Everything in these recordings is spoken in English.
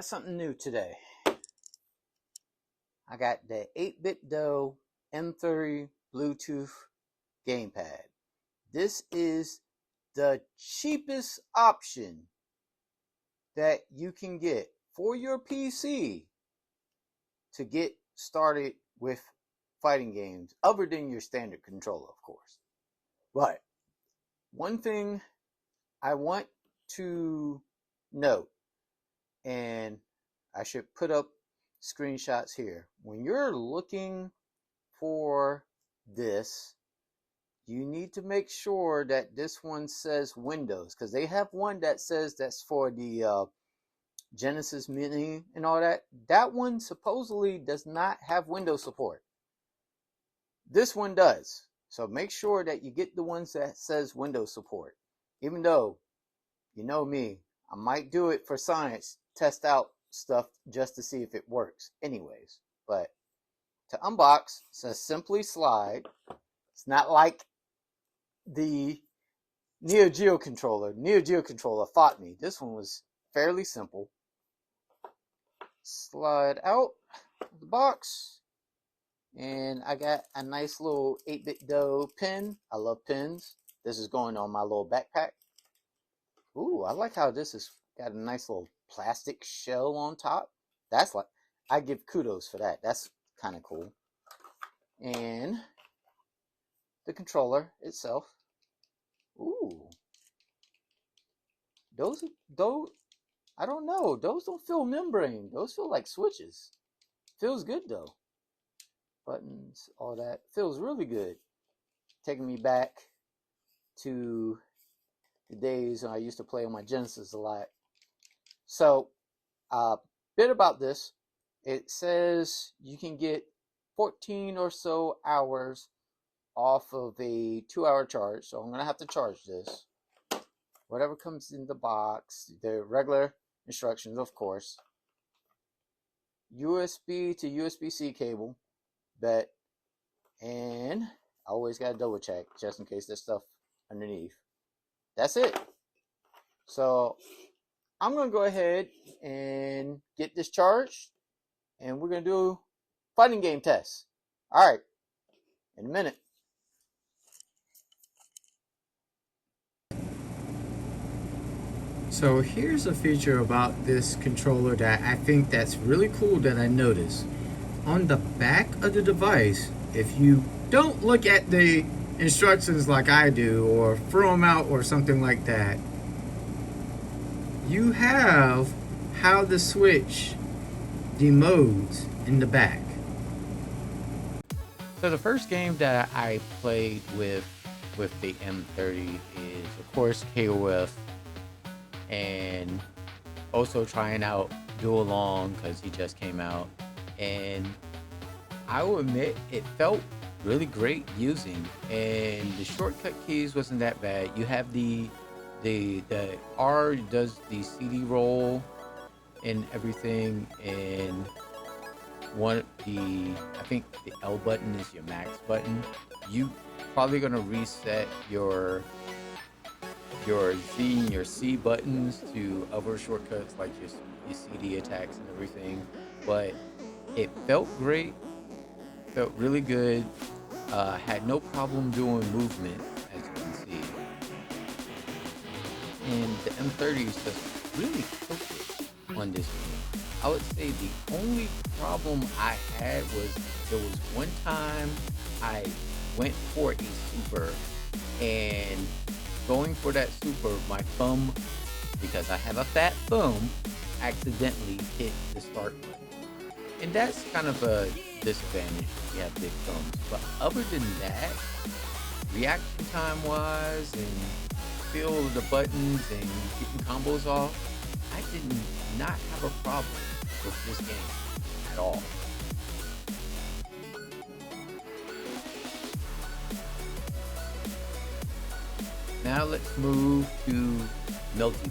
something new today. I got the 8bitdo M30 Bluetooth gamepad. This is the cheapest option that you can get for your PC to get started with fighting games, other than your standard controller, of course. But one thing I want to note, and I should put up screenshots here. When you're looking for this, you need to make sure that this one says Windows, because they have one that says that's for the Genesis Mini and all that. That one supposedly does not have Windows support. This one does. So make sure that you get the ones that says Windows support. Even though, you know me, I might do it for science, test out stuff just to see if it works anyways. But to unbox, it says simply slide. It's not like the Neo Geo controller. Neo Geo controller fought me. This one was fairly simple. Slide out the box, and I got a nice little 8bitdo pen. I love pens. This is going on my little backpack. Ooh, I like how this has got a nice little plastic shell on top. That's like, I give kudos for that. That's kind of cool. And the controller itself. Ooh, those, I don't know. Those don't feel membrane. Those feel like switches. Feels good though. Buttons, all that. Feels really good. Taking me back to the days when I used to play on my Genesis a lot. So, bit about this. It says you can get 14 or so hours off of a 2-hour charge. So I'm going to have to charge this. Whatever comes in the box, the regular instructions, of course. USB to USB-C cable, bet, and I always got to double check just in case there's stuff underneath. That's it. So I'm going to go ahead and get this charged, and we're going to do fighting game tests. All right, in a minute. So here's a feature about this controller that I think that's really cool that I noticed. On the back of the device, if you don't look at the instructions like I do, or throw them out or something like that, you have how to switch the modes in the back. So the first game that I played with the M30 is, of course, KOF. And also trying out Dual Long because he just came out, and I will admit it felt really great using, and the shortcut keys wasn't that bad. You have the R does the CD roll and everything, and I think the L button is your max button. You probably gonna reset your Z and your C buttons to other shortcuts like your CD attacks and everything, but it felt great, felt really good. Had no problem doing movement, as you can see, and the M30 is just really focused on this game. I would say the only problem I had was there was one time I went for a super, and going for that super, my thumb, because I have a fat thumb, accidentally hit the start button. And that's kind of a disadvantage if you have big thumbs. But other than that, reaction time wise and feel the buttons and getting combos off, I did not have a problem with this game at all. Now let's move to Melty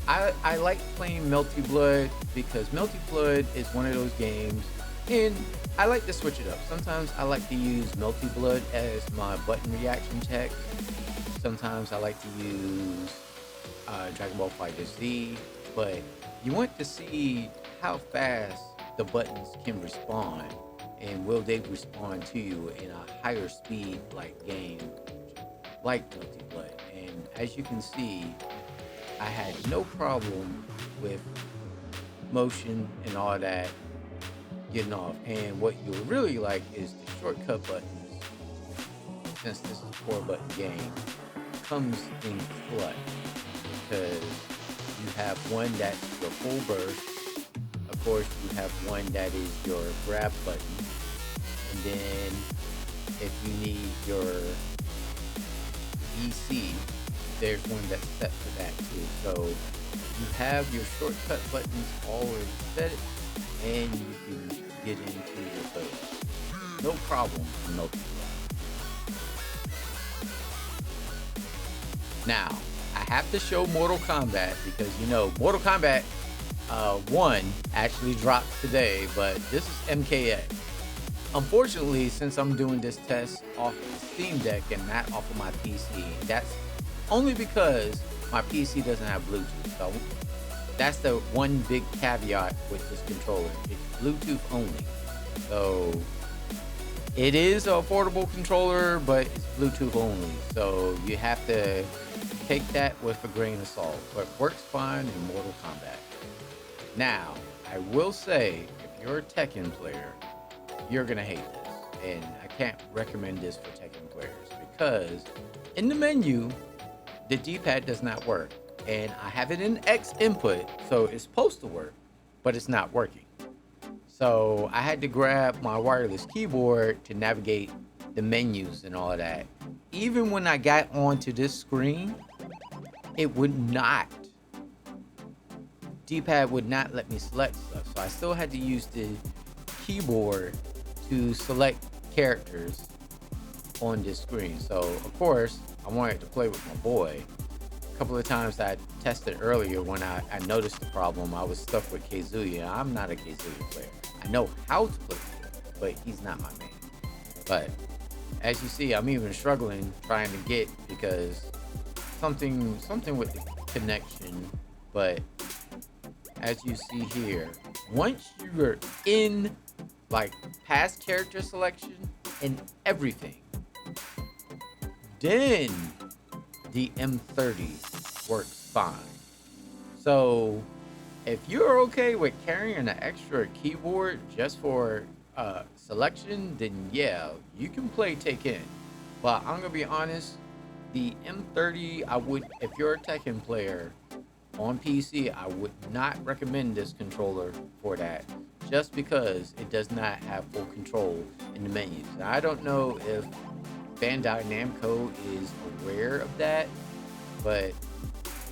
Blood. I like playing Melty Blood because Melty Blood is one of those games, and I like to switch it up. Sometimes I like to use Melty Blood as my button reaction tech. Sometimes I like to use Dragon Ball FighterZ but you want to see how fast the buttons can respond, and will they respond to you in a higher speed like game like Guilty Blood. And as you can see, I had no problem with motion and all that getting off. And what you'll really like is the shortcut buttons, since this is a 4-button game, comes in clutch because you have one that's your full burst. Of course, you have one that is your grab button, and then if you need your EC, there's one that's set for that too. So you have your shortcut buttons already set, and you can get into your build. No problem in multiplayer. Now, I have to show Mortal Kombat because you know Mortal Kombat 1 actually dropped today, but this is MKX. Unfortunately, since I'm doing this test off the Steam Deck and not off of my PC, that's only because my PC doesn't have Bluetooth. So that's the one big caveat with this controller. It's Bluetooth only. So it is an affordable controller, but it's Bluetooth only. So you have to take that with a grain of salt. But it works fine in Mortal Kombat. Now, I will say, if you're a Tekken player, you're gonna hate this, and I can't recommend this for Tekken players because in the menu, the D-pad does not work, and I have it in X input, so it's supposed to work, but it's not working. So I had to grab my wireless keyboard to navigate the menus and all of that. Even when I got onto this screen, it would not. D-pad would not let me select stuff, so I still had to use the keyboard to select characters on this screen. So of course I wanted to play with my boy. A couple of times I tested earlier when I noticed the problem. I was stuck with Kazuya. I'm not a Kazuya player. I know how to play with him, but he's not my man. But as you see, I'm even struggling trying to get because something with the connection. But as you see here, once you're in like past character selection and everything, then the M30 works fine. So if you're okay with carrying an extra keyboard just for selection, then yeah, you can play Tekken. But I'm gonna be honest, the M30, I would, if you're a Tekken player on PC, I would not recommend this controller for that, just because it does not have full control in the menus. Now, I don't know if Bandai Namco is aware of that, but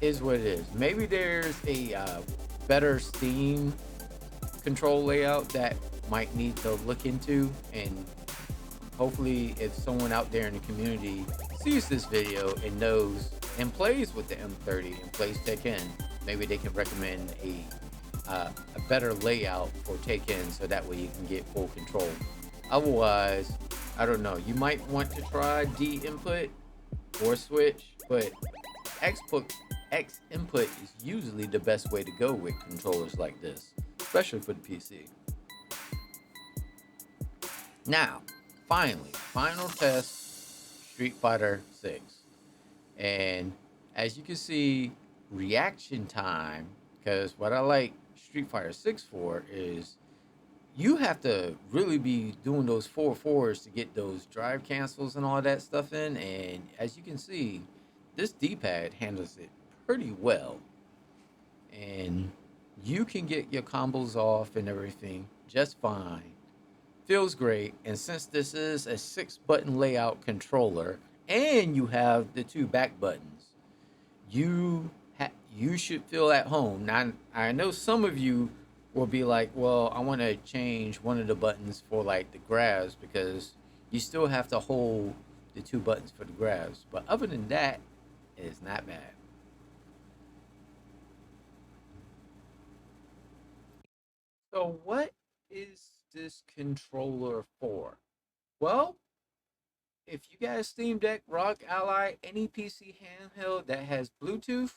is what it is. Maybe there's a better Steam control layout that might need to look into, and hopefully if someone out there in the community sees this video and knows and plays with the M30 and plays Tekken, maybe they can recommend a better layout for Tekken so that way you can get full control. Otherwise, I don't know, you might want to try D input or switch, but X input is usually the best way to go with controllers like this, especially for the PC. Now, finally, final test, Street Fighter 6. And as you can see, reaction time, because what I like Street Fighter 6 for is you have to really be doing those 4-4s to get those drive cancels and all that stuff in. And as you can see, this D-pad handles it pretty well. And you can get your combos off and everything just fine. Feels great. And since this is a 6-button layout controller and you have the 2 back buttons, you should feel at home. Now, I know some of you will be like, well, I want to change one of the buttons for like the grabs, because you still have to hold the 2 buttons for the grabs. But other than that, it's not bad. So what is this controller for? Well, if you got a Steam Deck, ROG Ally, any PC handheld that has Bluetooth,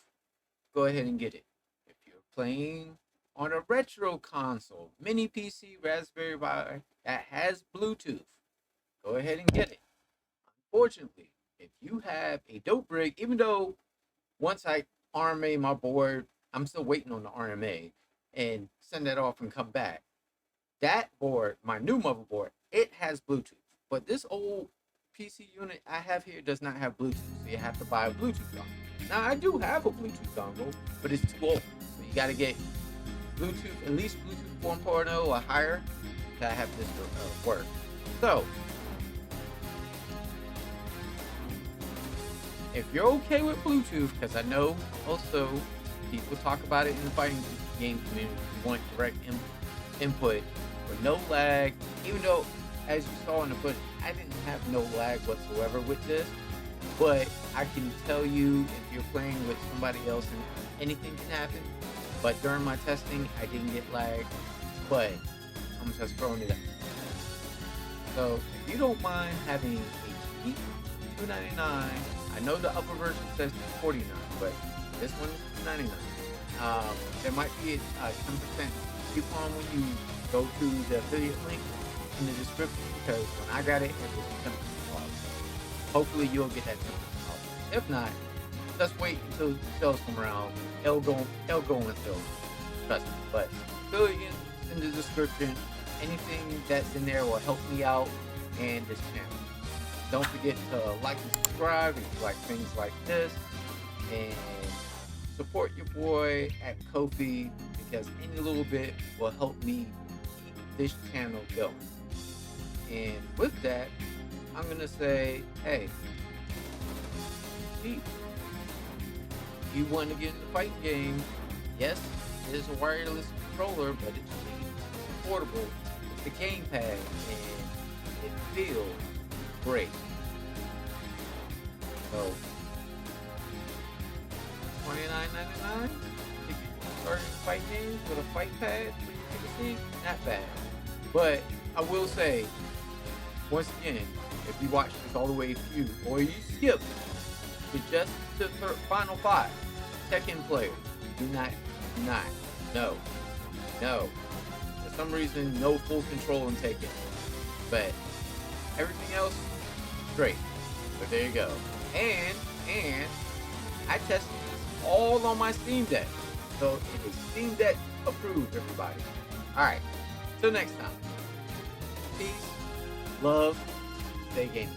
go ahead and get it. If you're playing on a retro console, mini PC, Raspberry Pi that has Bluetooth, go ahead and get it. Unfortunately, if you have a dope rig, even though once I RMA my board, I'm still waiting on the RMA and send that off and come back. That board, my new motherboard, it has Bluetooth. But this old PC unit I have here does not have Bluetooth, so you have to buy a Bluetooth dongle. Now I do have a Bluetooth dongle, but it's too old, so you got to get Bluetooth, at least Bluetooth 1.0 or higher, to have this work. So if you're okay with Bluetooth, because I know also people talk about it in the fighting game community, you want direct input with no lag, even though, as you saw in the footage, I didn't have no lag whatsoever with this, but I can tell you if you're playing with somebody else and anything can happen, but during my testing, I didn't get lag, but I'm just throwing it out. So if you don't mind having a cheap $299, I know the upper version says $249, but this one is $299. There might be a 10% coupon when you go to the affiliate link in the description, because when I got it, it was 10% off. Hopefully you'll get that 10% off. If not, just wait until the sales come around. It'll go on sale. Trust me. But affiliate in the description. Anything that's in there will help me out and this channel. Don't forget to like and subscribe if you like things like this, and support your boy at Ko-fi, because any little bit will help me keep this channel going. And with that, I'm gonna say, hey, peace. If you want to get in the fighting game, yes, it is a wireless controller, but it's cheap, it's affordable, it's a gamepad, and it feels great. So $29.99 if you start fight games with a fight pad for your PC, not bad. But I will say, once again, if you watch this all the way through, or you skip to just the final 5 Tekken players, do not, no. For some reason, no full control in Tekken, but everything else, great. So there you go. And I tested this all on my Steam Deck, so it is Steam Deck approved, everybody. All right, till next time. Peace, love, stay gaming.